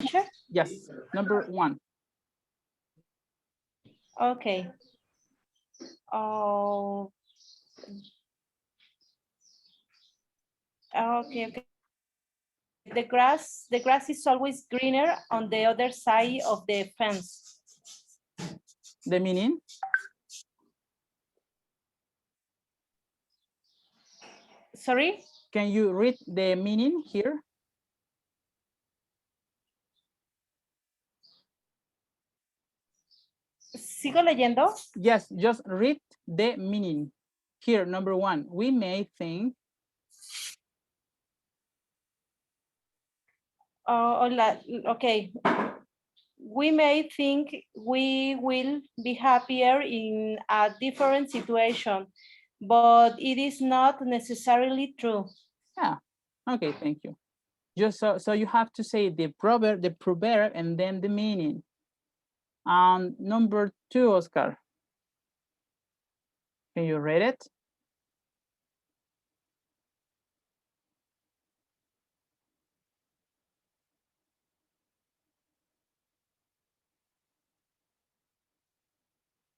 teacher? Yes, number 1. Okay. Oh, okay. The grass is always greener on the other side of the fence. The meaning? Sorry? Can you read the meaning here? ¿Sigo leyendo? Yes, just read the meaning. Here, number 1. We may think. Okay. We may think we will be happier in a different situation, but it is not necessarily true. Yeah. Okay, thank you. Just so you have to say the proverb, and then the meaning. Number 2, Oscar. Can you read it?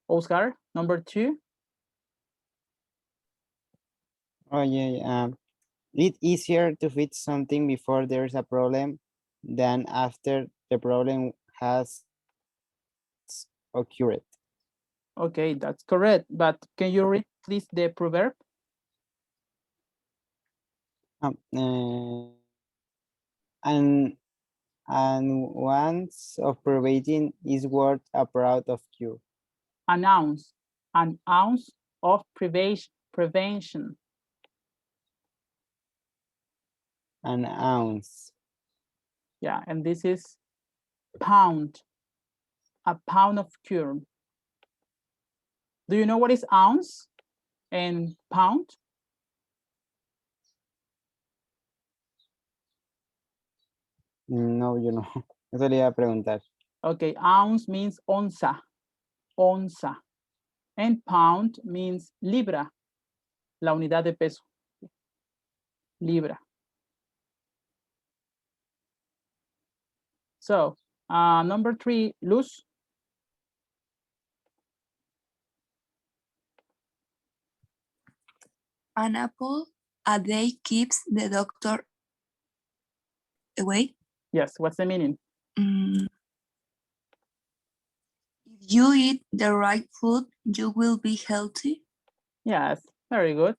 Oscar, number 2. Oh yeah. It's easier to fix something before there's a problem than after the problem has occurred. Okay, that's correct. But can you read, please, the proverb? And once of preventing is worth a proud of you. An ounce of prevention. An ounce. Yeah, and this is pound. A pound of cure. Do you know what is ounce and pound? No, yo no. Eso le iba a preguntar. Okay, ounce means onza. And pound means libra, la unidad de peso. Libra. So, number 3, Luz. An apple a day keeps the doctor away. Yes, what's the meaning? If you eat the right food, you will be healthy. Yes, very good.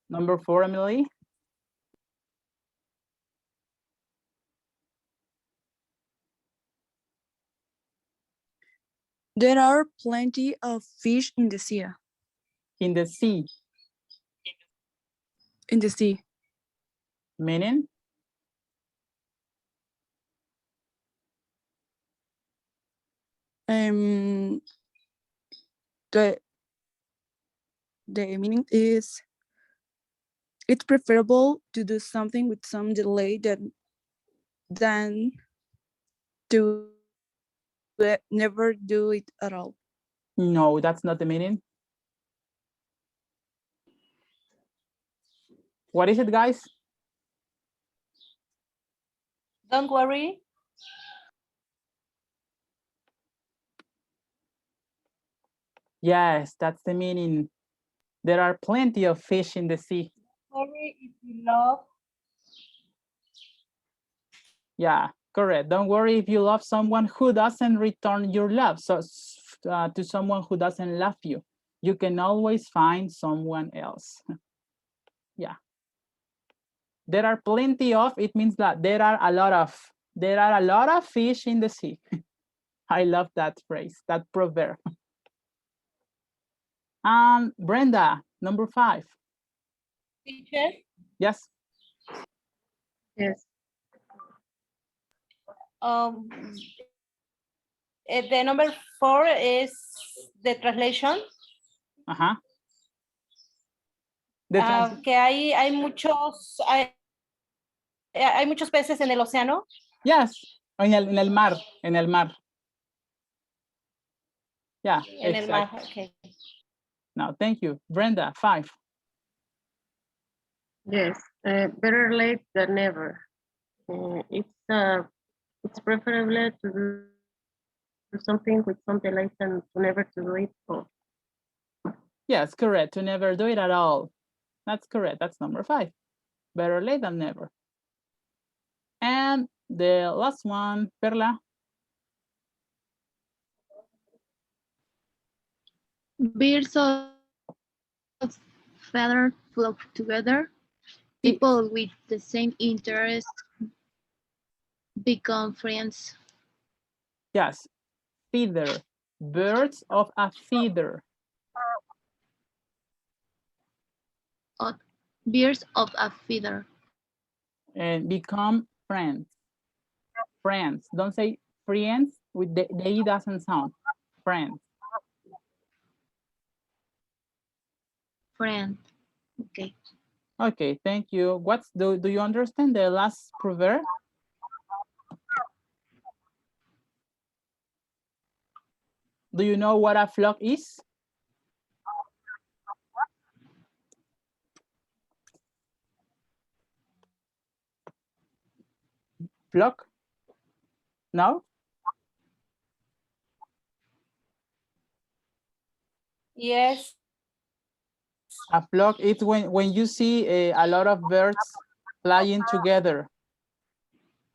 Number 4, Emily. There are plenty of fish in the sea. In the sea. In the sea. Meaning? The meaning is it's preferable to do something with some delay than to never do it at all. No, that's not the meaning. What is it, guys? Don't worry. Yes, that's the meaning. There are plenty of fish in the sea. Worry if you love. Yeah, correct. Don't worry if you love someone who doesn't return your love. So to someone who doesn't love you, you can always find someone else. Yeah. There are plenty of, it means that there are a lot of fish in the sea. I love that phrase, that proverb. Brenda, number 5. Teacher? Yes. Yes. The number 4 is the translation. Uh-huh. Que hay muchos peces en el océano. Yes, en el mar. Yeah, En el mar, exactly. okay. No, thank you. Brenda, 5. Yes, better late than never. It's it's preferable to do something with some delay than to never to do it. So Yes, correct. To never do it at all. That's correct. That's number 5. Better late than never. And the last one, Perla. Birds of feather flock together. People with the same interests become friends. Yes, feather. Birds of a feather. Birds of a feather. And become friends. Friends. Don't say friends with the E doesn't sound. Friends. Friend. Okay. Okay, thank you. Do you understand the last proverb? Do you know what a flock is? Flock? No? Yes. A flock is when you see a lot of birds flying together.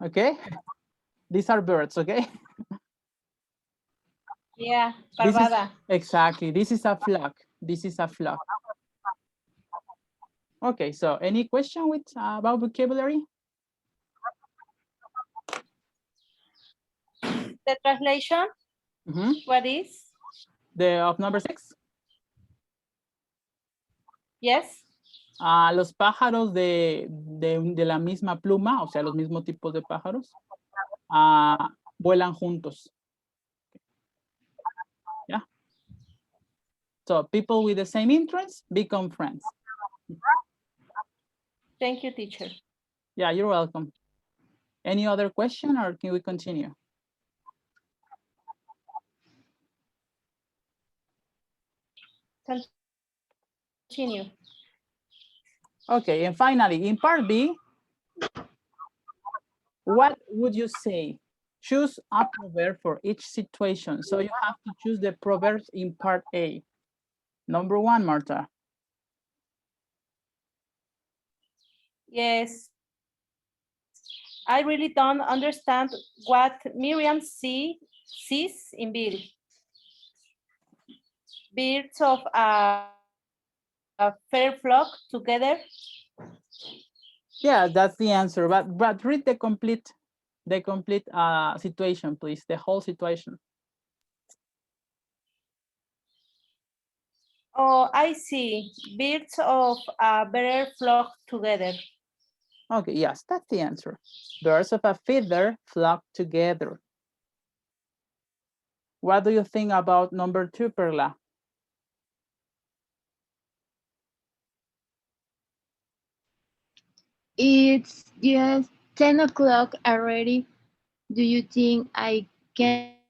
Okay? These are birds, okay? Yeah. This is Parvada. exactly. This is a flock. This is a flock. Okay, so any question with about vocabulary? The translation, what is? The of number 6. Yes. Los pájaros de la misma pluma, o sea, los mismos tipos de pájaros, vuelan juntos. Yeah. So people with the same interests become friends. Thank you, teacher. Yeah, you're welcome. Any other question or can we continue? Continue. Okay, and finally, in part B, what would you say? Choose a proverb for each situation. So you have to choose the proverbs in part A. Number 1, Marta. Yes. I really don't understand what Miriam sees in Bill. Birds of a fair flock together. Yeah, that's the answer. But read the complete situation, please. The whole situation. Oh, I see. Birds of a better flock together. Okay, yes, that's the answer. Birds of a feather flock together. What do you think about number 2, Perla? It's just 10 o'clock already. Do you think I can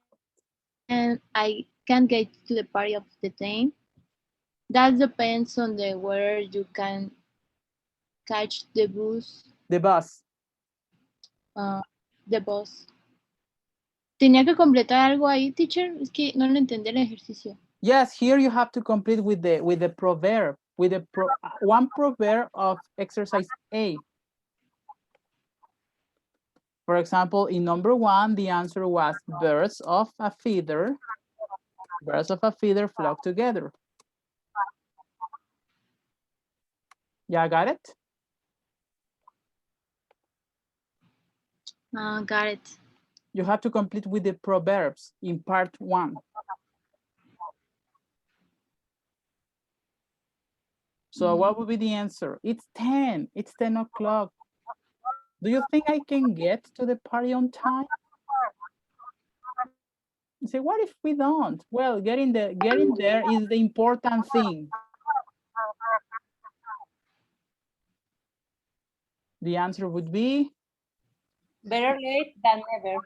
get to the party of the time? That depends on the where you can catch the bus. The bus. The bus. Tenía que completar algo ahí, teacher. Es que no lo entendí el ejercicio. Yes, here you have to complete with the proverb, with the one proverb of exercise A. For example, in number 1, the answer was birds of a feather flock together. Yeah, got it? Got it. You have to complete with the proverbs in part 1. So what would be the answer? It's 10. It's 10 o'clock. Do you think I can get to the party on time? You say, what if we don't? Well, getting there is the important thing. The answer would be? Better late than never.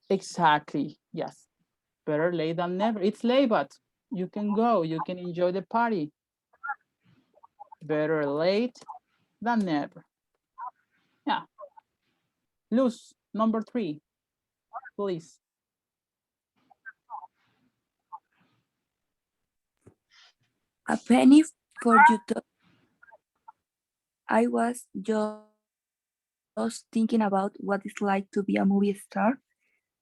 Exactly, yes. Better late than never. It's late, but you can go. You can enjoy the party. Better late than never. Yeah. Luz, number 3, please. A penny for you to. I was just thinking about what it's like to be a movie star.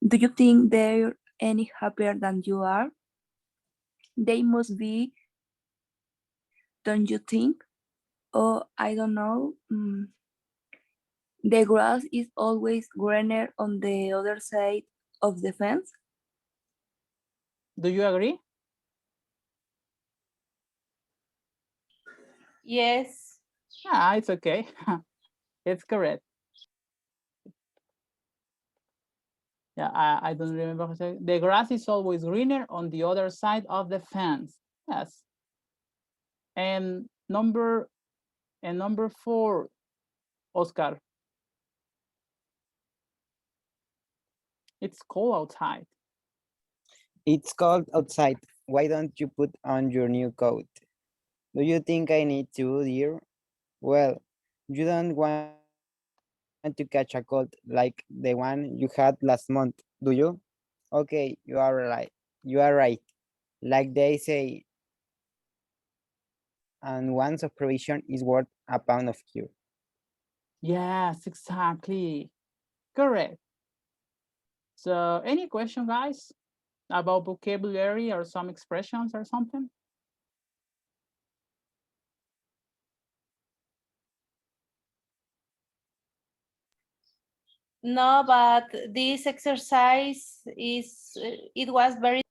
Do you think they're any happier than you are? They must be, don't you think? Oh, I don't know. The grass is always greener on the other side of the fence. Do you agree? Yes. Ah, it's okay. It's correct. Yeah, I don't remember. The grass is always greener on the other side of the fence. Yes. And number 4, Oscar. It's cold outside. It's cold outside. Why don't you put on your new coat? Do you think I need to, dear? Well, you don't want to catch a cold like the one you had last month, do you? Okay, you are right. You are right. Like they say, an ounce of prevention is worth a pound of cure. Yes, exactly. Correct. So any question, guys, about vocabulary or some expressions or something? No, but this exercise is, it was very.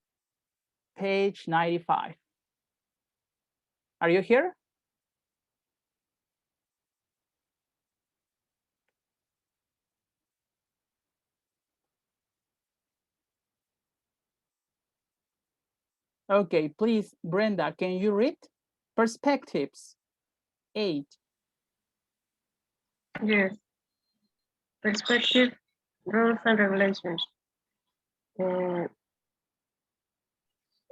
Page 95. Are you here? Okay, please, Brenda, can you read? Perspectives, 8. Yes. Perspective, rules and regulations.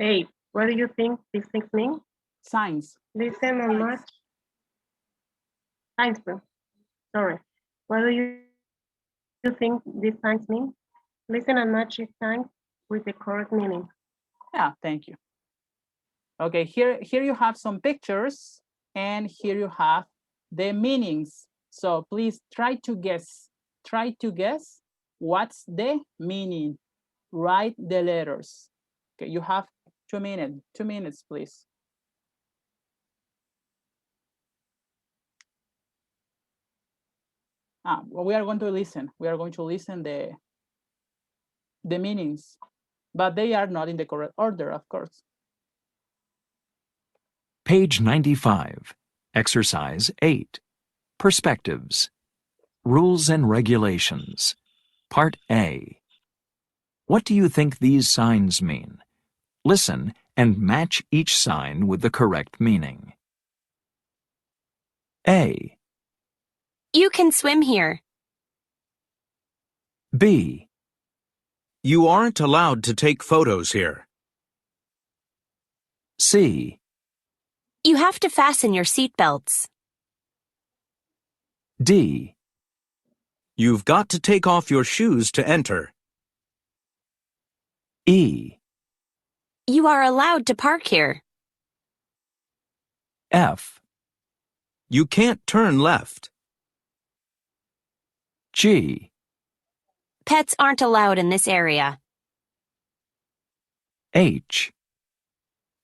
8. What do you think these things mean? Signs. Listen and match. Signs, sorry. What do you think these signs mean? Listen and match these signs with the correct meaning. Yeah, thank you. Okay, here you have some pictures and here you have the meanings. So please try to guess. Try to guess what's the meaning. Write the letters. Okay, you have 2 minutes. 2 minutes, please. Well, we are going to listen. We are going to listen the meanings, but they are not in the correct order, of course. Page 95, Exercise 8, Perspectives, Rules and Regulations, Part A. What do you think these signs mean? Listen and match each sign with the correct meaning. A. You can swim here. B. You aren't allowed to take photos here. C. You have to fasten your seatbelts. D. You've got to take off your shoes to enter. E. You are allowed to park here. F. You can't turn left. G. Pets aren't allowed in this area. H.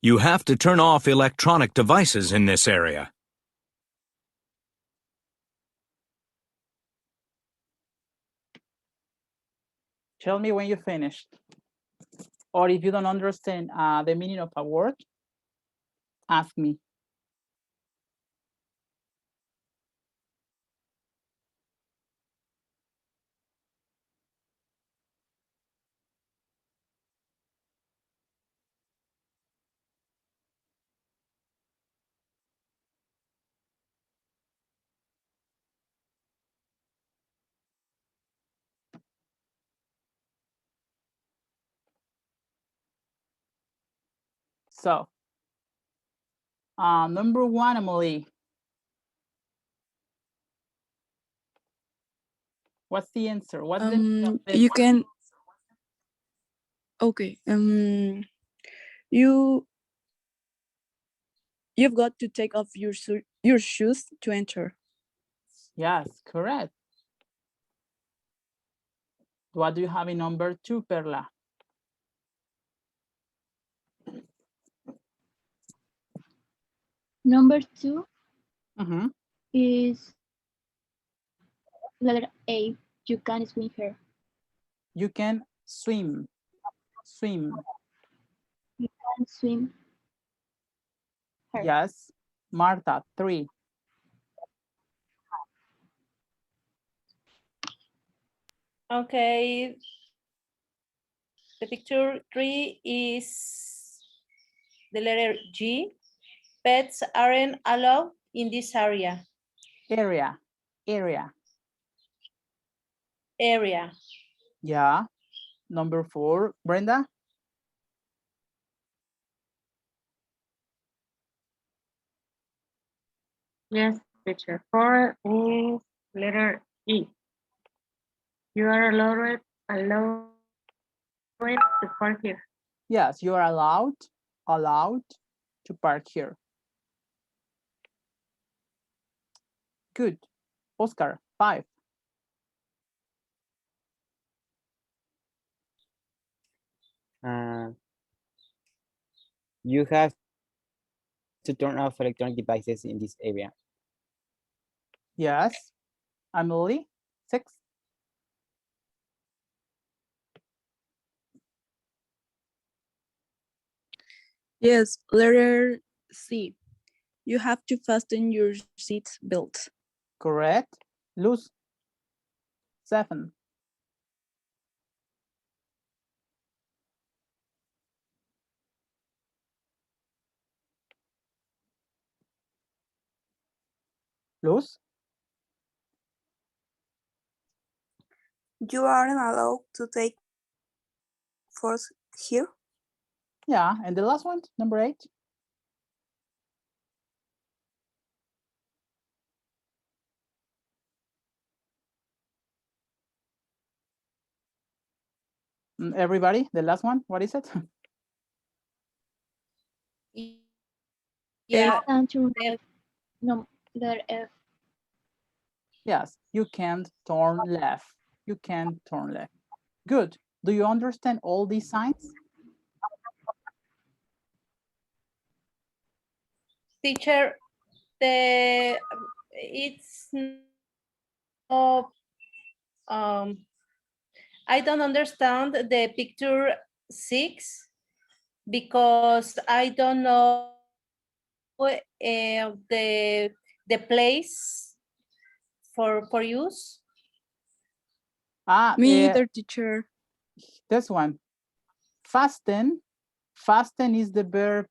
You have to turn off electronic devices in this area. Tell me when you finished. Or if you don't understand the meaning of a word, ask me. So, number 1, Emily. What's the answer? What's the meaning of this? You can. Okay. You've got to take off your shoes to enter. Yes, correct. What do you have in number 2, Perla? Number 2 Mm-hmm. is letter A. You can swim here. You can swim. Swim. You can swim here. Yes. Marta, 3. Okay. The picture 3 is the letter G. Pets aren't allowed in this area. Area. Yeah. Number 4, Brenda? Yes, teacher. 4 is letter E. You are allowed to park here. Yes, you are allowed to park here. Good. Oscar, 5. You have to turn off electronic devices in this area. Yes. Emily, 6. Yes, letter C. You have to fasten your seat belt. Correct. Luz, 7. Luz? You aren't allowed to take photos here. Yeah, and the last one, number 8. Everybody, the last one, what is it? Yeah. No, letter F. Yes, you can't turn left. You can't turn left. Good. Do you understand all these signs? Teacher, it's not, I don't understand the picture 6 because I don't know the place for use. Me either, teacher. This one. Fasten. Fasten is the verb.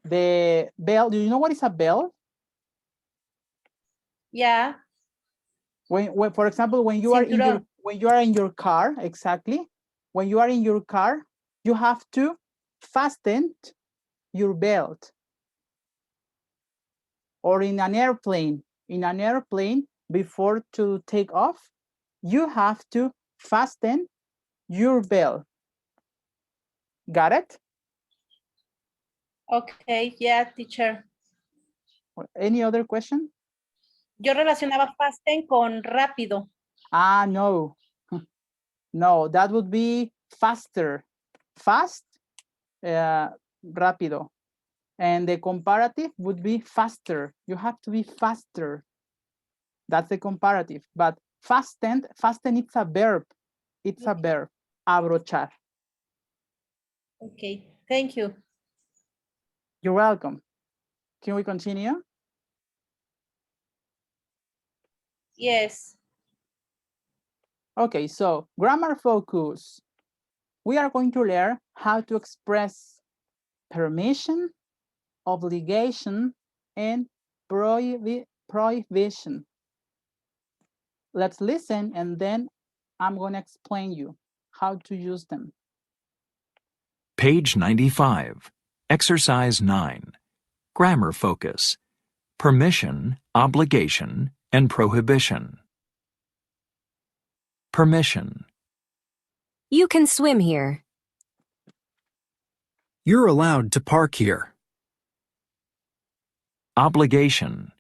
The bell. Do you know what is a bell? Yeah. When for example, when you are in your car, exactly. When you are in your car, you have to fasten your belt. Or in an airplane, before to take off, you have to fasten your belt. Got it? Okay, yeah, teacher. Any other question? Yo relacionaba fasten con rápido. Ah, no. No, that would be faster. Fast, rápido. And the comparative would be faster. You have to be faster. That's the comparative. But fasten, it's a verb. It's a verb. Abrochar. Okay, thank you. You're welcome. Can we continue? Yes. Okay, so grammar focus. We are going to learn how to express permission, obligation, and prohibition. Let's listen and then I'm going to explain you how to use them. Page 95. Exercise 9. Grammar focus. Permission, obligation, and prohibition. Permission. You can swim here. You're allowed to park here. Obligation.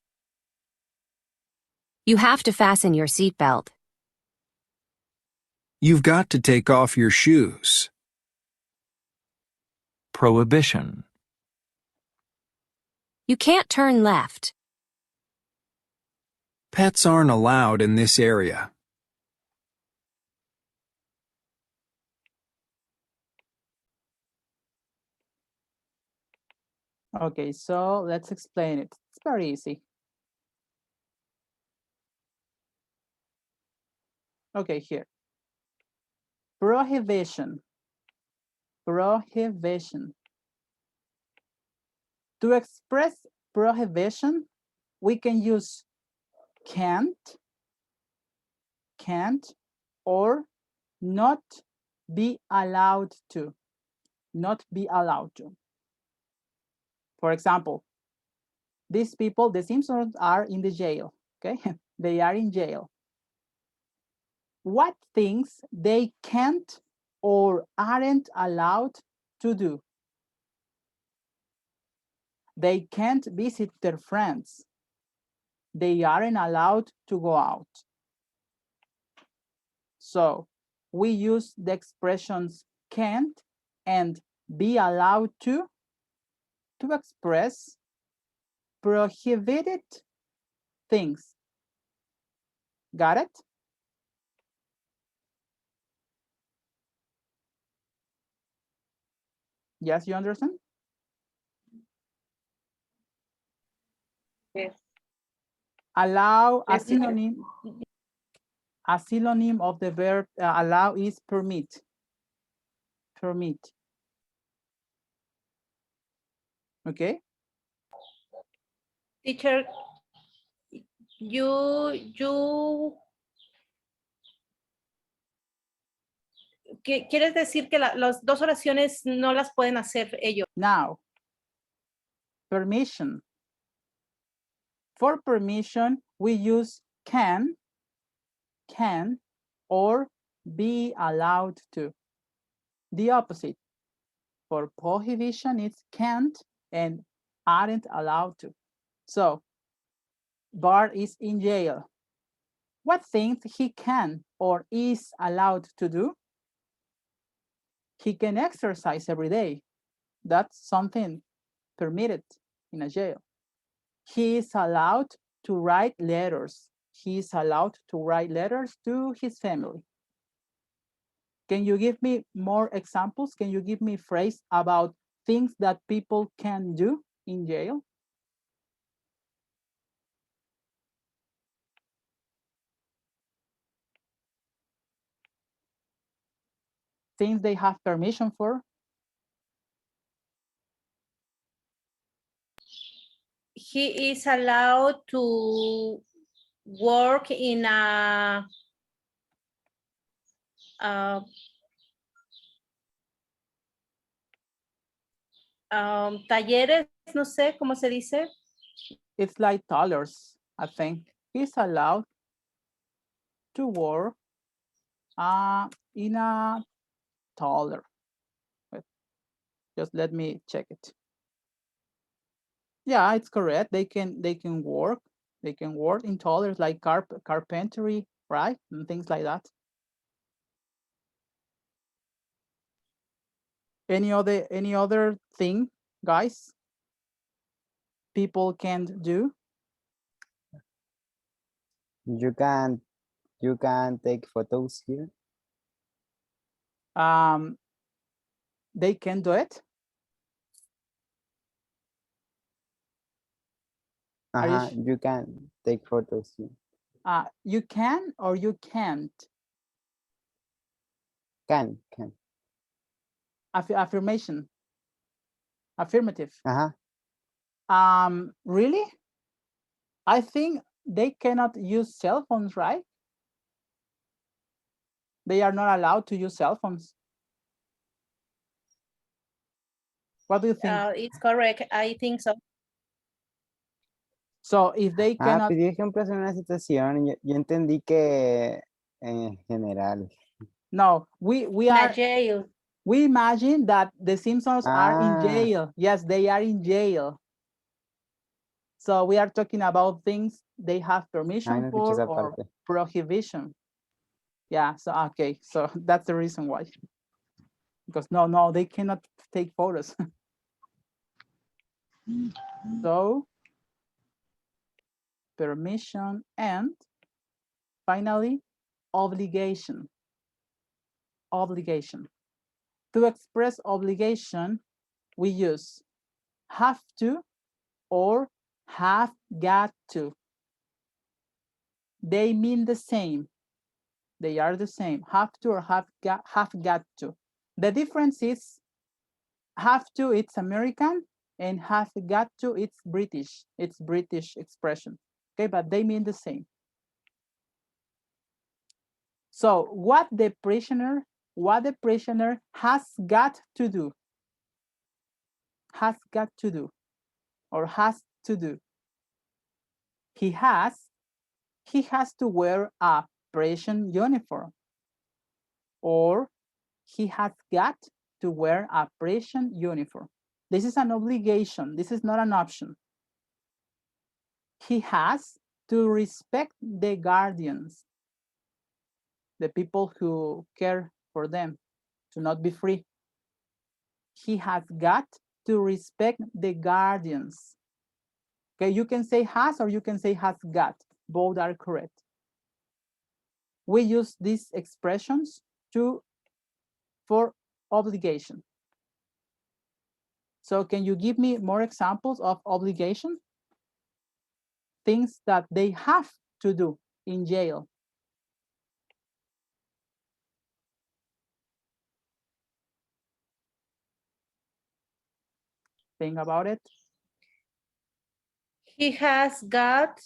You have to fasten your seatbelt. You've got to take off your shoes. Prohibition. You can't turn left. Pets aren't allowed in this area. Okay, so let's explain it. It's very easy. Okay, here. Prohibition. Prohibition. To express prohibition, we can use can't, or not be allowed to. Not be allowed to. For example, these people, the Simpsons, are in the jail, okay? They are in jail. What things they can't or aren't allowed to do? They can't visit their friends. They aren't allowed to go out. So we use the expressions can't and be allowed to express prohibited things. Got it? Yes, you understand? Yes. Allow, a Yes, teacher. synonym of the verb allow is permit. Permit. Okay. Teacher, ¿quieres decir que las dos oraciones no las pueden hacer ellos? Now, permission. For permission, we use can, or be allowed to. The opposite. For prohibition, it's can't and aren't allowed to. So, Bart is in jail. What things he can or is allowed to do? He can exercise every day. That's something permitted in a jail. He is allowed to write letters. He is allowed to write letters to his family. Can you give me more examples? Can you give me a phrase about things that people can do in jail? Things they have permission for? He is allowed to work in a talleres, no sé cómo se dice. It's like dollars, I think. He's allowed to work in a taller. Just let me check it. Yeah, it's correct. They can work. They can work in dollars like carpentry, right? And things like that. Any other thing, guys? People can't do? You can take photos here. They can do it. You can take photos here. You can or you can't? Can. Affirmation. Affirmative. Really? I think they cannot use cell phones, right? They are not allowed to use cell phones. What do you think? It's correct. I think so. So if they cannot, pedí ejemplos en una situación. Yo entendí que en general. no, we In a are, jail. we imagine that the Simpsons are in Ah. jail. Yes, they are in jail. So we are talking about things they have Ay, permission no escuché for esa or parte. prohibition. Yeah, so okay, so that's the reason why. Because no, they cannot take photos. So permission and finally obligation. Obligation. To express obligation, we use have to or have got to. They mean the same. They are the same. Have to or have got to. The difference is have to, it's American, and have got to, it's British. It's British expression. Okay, but they mean the same. So what the prisoner has got to do, has got to do, or has to do. He has to wear a prison uniform, or he has got to wear a prison uniform. This is an obligation. This is not an option. He has to respect the guardians, the people who care for them, to not be free. He has got to respect the guardians. Okay, you can say has or you can say has got. Both are correct. We use these expressions for obligation. So can you give me more examples of obligation? Things that they have to do in jail. Think about it. He has got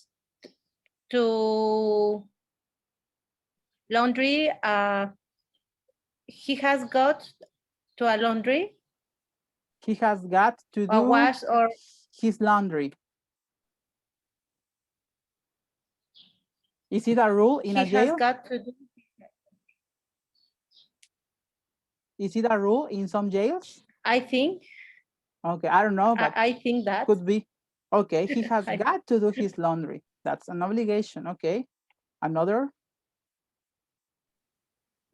to laundry. He has got to a laundry. He has got to do wash or his laundry. Is it a rule in a he jail? has got to do. Is it a rule in some jails? I think. Okay, I don't know, but I think that could be. Okay, he has I- got to do his laundry. That's an obligation. Okay, another.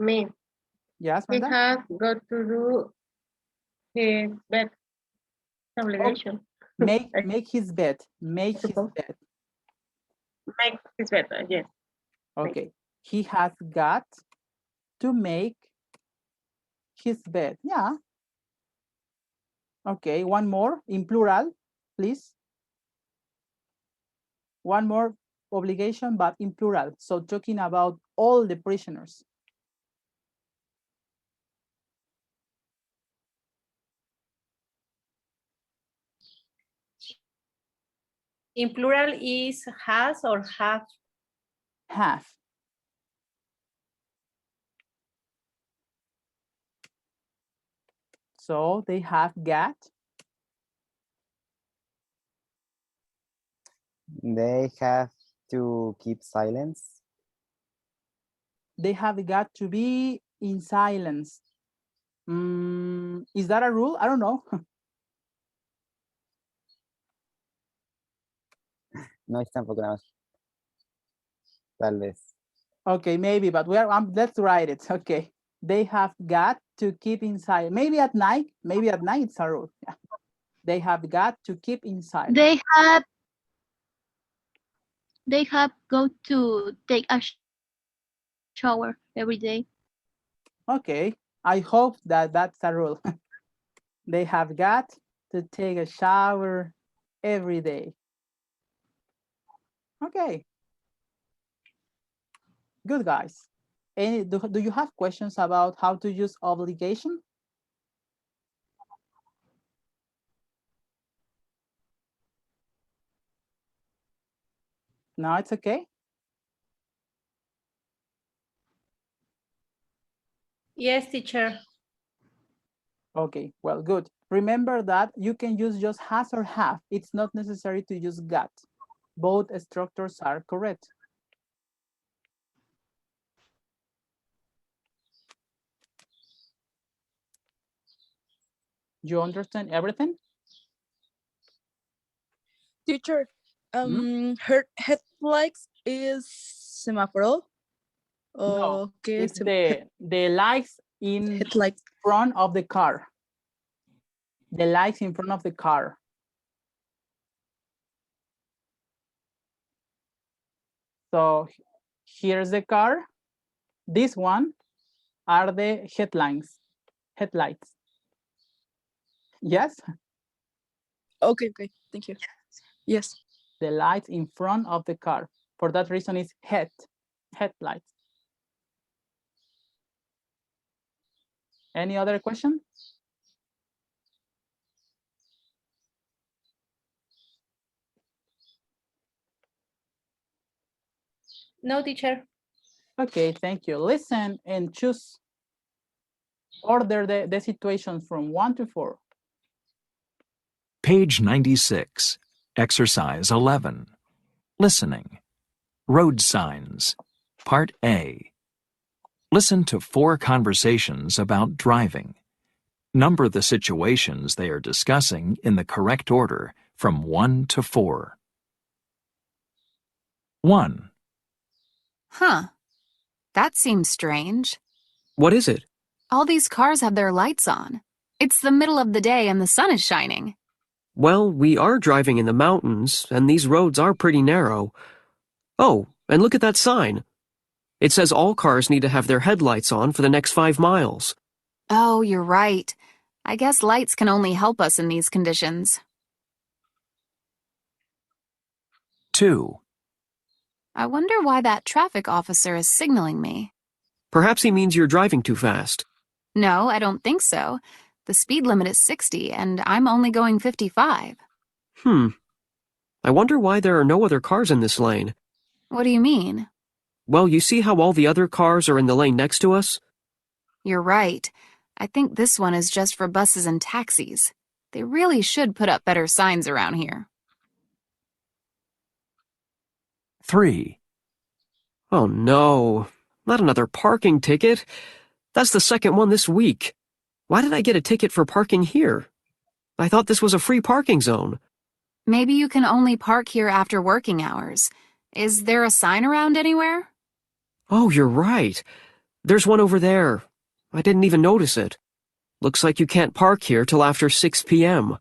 Me. Yes, He Brenda? has got to do his bed. Obligation. Make his bed. Make his Suppose. bed. Make his bed, yes. Okay, he has got to make his bed. Yeah. Okay, one more in plural, please. One more obligation, but in plural. So talking about all the prisoners. in plural is has or have. Have. So they have got. They have to keep silence. They have got to be in silence. Is that a rule? I don't know. No, es tampoco nada más. Tal vez. Okay, maybe, but let's write it. Okay, they have got to keep inside. Maybe at night it's a rule. Yeah. They have got to keep inside. They have got to take a shower every day. Okay, I hope that that's a rule. They have got to take a shower every day. Okay. Good, guys. Do you have questions about how to use obligation? No, it's okay. Yes, teacher. Okay, well, good. Remember that you can use just has or have. It's not necessary to use got. Both structures are correct. You understand everything? Teacher, Hmm? her headlights is semáforo. No, Okay, it's the lights in headlight. front of the car. The lights in front of the car. So here's the car. This one are the headlights. Yes, Okay, thank you. Yes. the lights in front of the car. For that reason, it's headlights. Any other question? No, teacher. Okay, thank you. Listen and choose. Order the situations from 1 to 4. Page 96, Exercise 11. Listening. Road signs. Part A. Listen to 4 conversations about driving. Number the situations they are discussing in the correct order from 1 to 4. 1. Huh. That seems strange. What is it? All these cars have their lights on. It's the middle of the day and the sun is shining. Well, we are driving in the mountains, and these roads are pretty narrow. Oh, and look at that sign. It says all cars need to have their headlights on for the next 5 miles. Oh, you're right. I guess lights can only help us in these conditions. 2. I wonder why that traffic officer is signaling me. Perhaps he means you're driving too fast. No, I don't think so. The speed limit is 60, and I'm only going 55. I wonder why there are no other cars in this lane. What do you mean? Well, you see how all the other cars are in the lane next to us? You're right. I think this one is just for buses and taxis. They really should put up better signs around here. 3. Oh no, not another parking ticket. That's the second one this week. Why did I get a ticket for parking here? I thought this was a free parking zone. Maybe you can only park here after working hours. Is there a sign around anywhere? Oh, you're right. There's one over there. I didn't even notice it. Looks like you can't park here till after 6 p.m.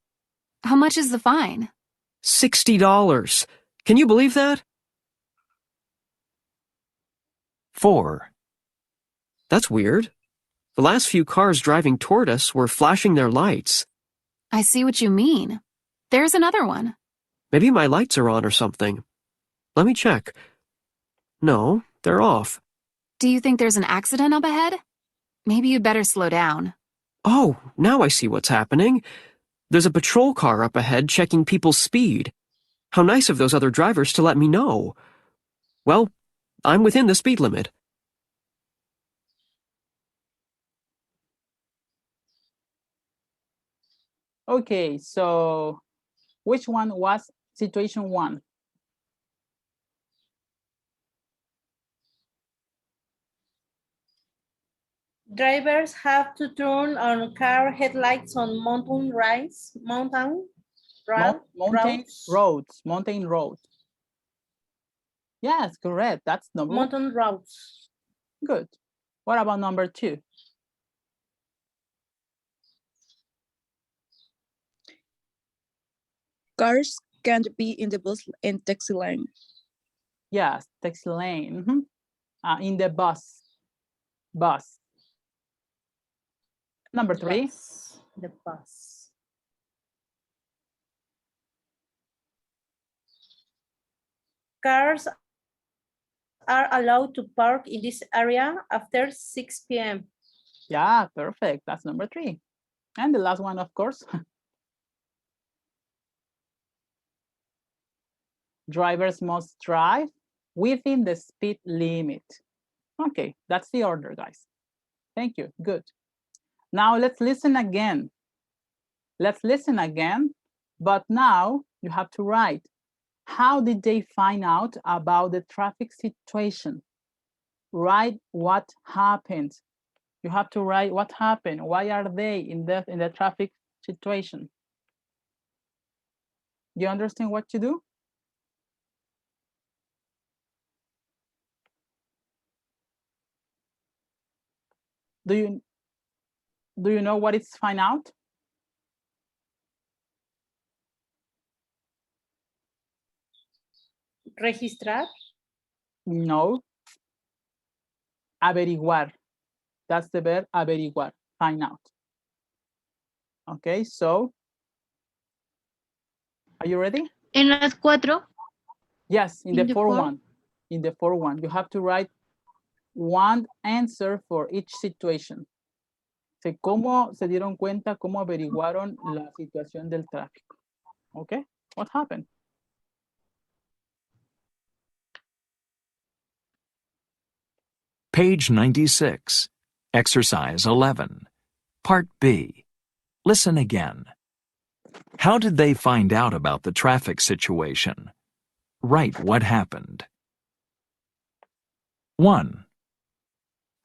How much is the fine? $60. Can you believe that? 4. That's weird. The last few cars driving toward us were flashing their lights. I see what you mean. There's another one. Maybe my lights are on or something. Let me check. No, they're off. Do you think there's an accident up ahead? Maybe you'd better slow down. Oh, now I see what's happening. There's a patrol car up ahead checking people's speed. How nice of those other drivers to let me know. Well, I'm within the speed limit. Okay, so which one was situation 1? Drivers have to turn on car headlights on mountain roads. Mountain roads. Yes, correct. That's number 1. Mountain roads. Good. What about number 2? Cars can't be in the bus and taxi lane. Yes, taxi lane. In the bus. Number 3. Yes, the bus. Cars are allowed to park in this area after 6 p.m. Yeah, perfect. That's number 3. And the last one, of course. Drivers must drive within the speed limit. Okay, that's the order, guys. Thank you. Good. Now let's listen again. But now you have to write. How did they find out about the traffic situation? Write what happened. You have to write what happened. Why are they in the traffic situation? You understand what to do? Do you know what is find out? Registrar. No. Averiguar. That's the verb averiguar, find out. Okay, so are you ready? En las 4. Yes, in In the the 4 four? one. In the 4 one, you have to write one answer for each situation. ¿Cómo se dieron cuenta, cómo averiguaron la situación del tráfico? Okay, what happened? Page 96, Exercise 11, Part B. Listen again. How did they find out about the traffic situation? Write what happened. 1.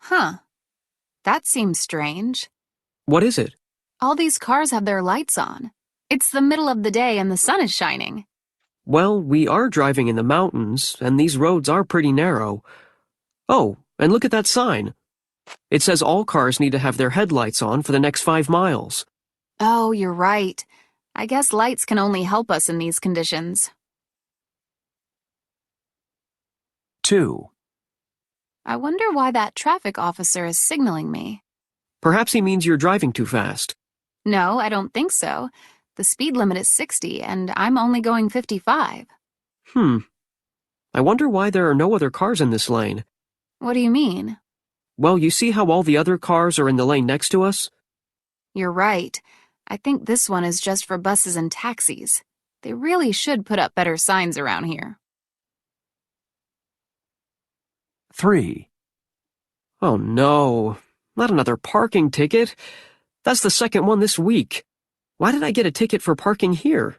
Huh. That seems strange. What is it? All these cars have their lights on. It's the middle of the day and the sun is shining. Well, we are driving in the mountains, and these roads are pretty narrow. Oh, and look at that sign. It says all cars need to have their headlights on for the next 5 miles. Oh, you're right. I guess lights can only help us in these conditions. 2. I wonder why that traffic officer is signaling me. Perhaps he means you're driving too fast. No, I don't think so. The speed limit is 60, and I'm only going 55. I wonder why there are no other cars in this lane. What do you mean? Well, you see how all the other cars are in the lane next to us? You're right. I think this one is just for buses and taxis. They really should put up better signs around here. 3. Oh no, not another parking ticket. That's the second one this week. Why did I get a ticket for parking here?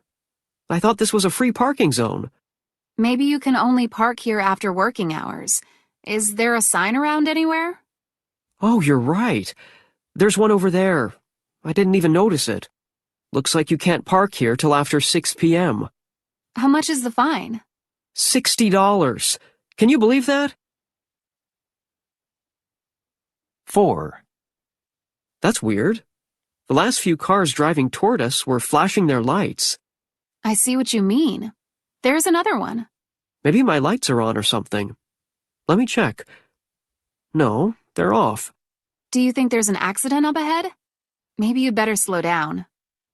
I thought this was a free parking zone. Maybe you can only park here after working hours. Is there a sign around anywhere? Oh, you're right. There's one over there. I didn't even notice it. Looks like you can't park here till after 6 p.m. How much is the fine? $60. Can you believe that? 4. That's weird. The last few cars driving toward us were flashing their lights. I see what you mean. There's another one. Maybe my lights are on or something. Let me check. No, they're off. Do you think there's an accident up ahead? Maybe you'd better slow down.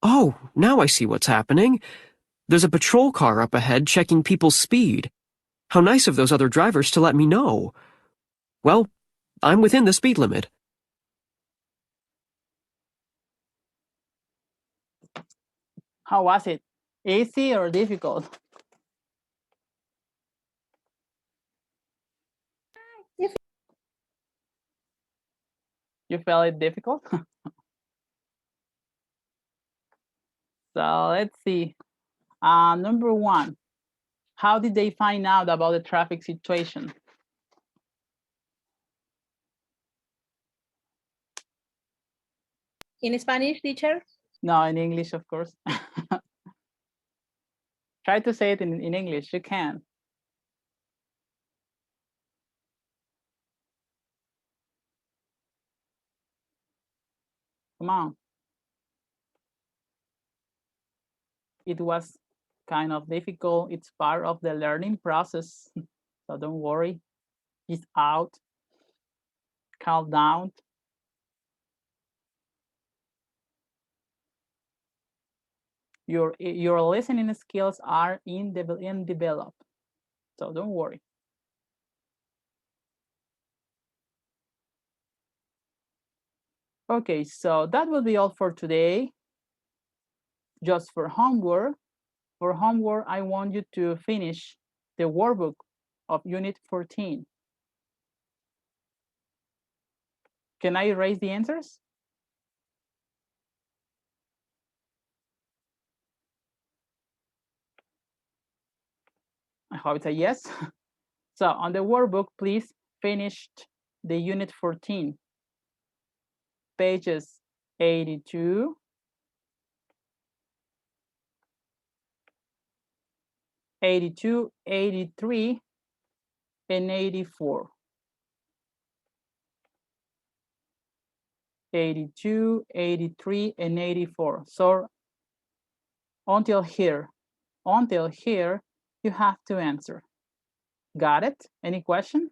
Oh, now I see what's happening. There's a patrol car up ahead checking people's speed. How nice of those other drivers to let me know. Well, I'm within the speed limit. How was it? Easy or difficult? You felt it difficult? So let's see. Number 1, how did they find out about the traffic situation? In Spanish, teacher? No, in English, of course. Try to say it in English, you can. Come on. It was kind of difficult. It's part of the learning process. So don't worry. It's out. Calm down. Your listening skills are in develop. So don't worry. Okay, so that will be all for today. Just for homework, I want you to finish the workbook of Unit 14. Can I erase the answers? hope it's a yes. So on the workbook, please finish the unit 14. Pages 82, 82, 83, and 84. 82, 83, and 84. So until here, you have to answer. Got it? Any question?